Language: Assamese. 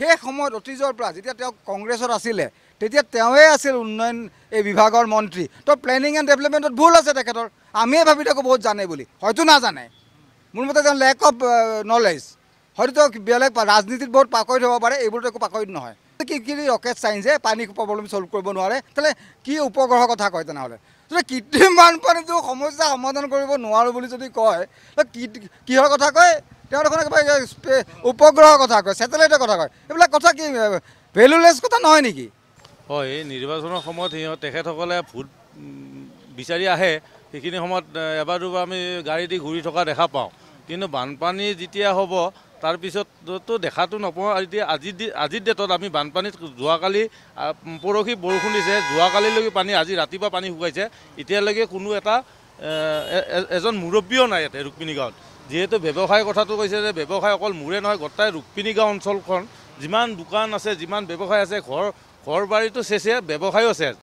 সেই সময়ত অতীজৰ পৰা যেতিয়া তেওঁ কংগ্ৰেছত আছিলে তেতিয়া তেওঁৱে আছিল উন্নয়ন এই বিভাগৰ মন্ত্ৰী তো প্লেনিং এণ্ড ডেভেলপমেণ্টত ভুল আছে তেখেতৰ আমিয়ে ভাবি থাকোঁ বহুত জানে বুলি হয়তো নাজানে মোৰ মতে তেওঁ লেক অফ নলেজ হয়তো তেওঁ বেলেগ ৰাজনীতিত বহুত পাকৈত হ'ব পাৰে এইবোৰতো একো পাকৈত নহয় কি কি ৰকেট চাইন্সে পানী প্ৰব্লেম চল্ভ কৰিব নোৱাৰে তাহলে কি উপগ্ৰহৰ কথা কয় তেনেহ'লে যদি কৃত্ৰিম বানপানীটো সমস্যা সমাধান কৰিব নোৱাৰোঁ বুলি যদি কয় কিহৰ কথা কয় তেওঁ দেখোন একেবাৰে উপগ্ৰহৰ কথা কয় ছেটেলাইটৰ কথা কয় এইবিলাক কথা কি ভেলুলেছ কথা নহয় নেকি হয় এই নিৰ্বাচনৰ সময়ত তেখেতসকলে ভোট বিচাৰি আহে সেইখিনি সময়ত এবাৰ দুবাৰ আমি গাড়ী দি ঘূৰি থকা দেখা পাওঁ কিন্তু বানপানী যেতিয়া হ'ব তাৰপিছততো দেখাটো নাপাওঁ এতিয়া আজিৰ ডেটত আমি বানপানীত যোৱাকালি পৰহি বৰষুণ দিছে যোৱাকালিলৈকে পানী আজি ৰাতিপুৱা পানী শুকাইছে এতিয়ালৈকে কোনো এটা এজন মুৰব্বীও নাই ইয়াতে ৰুক্মিণী গাঁৱত যিহেতু ব্যৱসায় কথাটো কৈছে যে ব্যৱসায় অকল মোৰে নহয় গোটেই ৰুক্মিণী গাঁও অঞ্চলখন যিমান দোকান আছে যিমান ব্যৱসায় আছে ঘৰ বাৰীটো চেছে ব্যৱসায়ো চেচ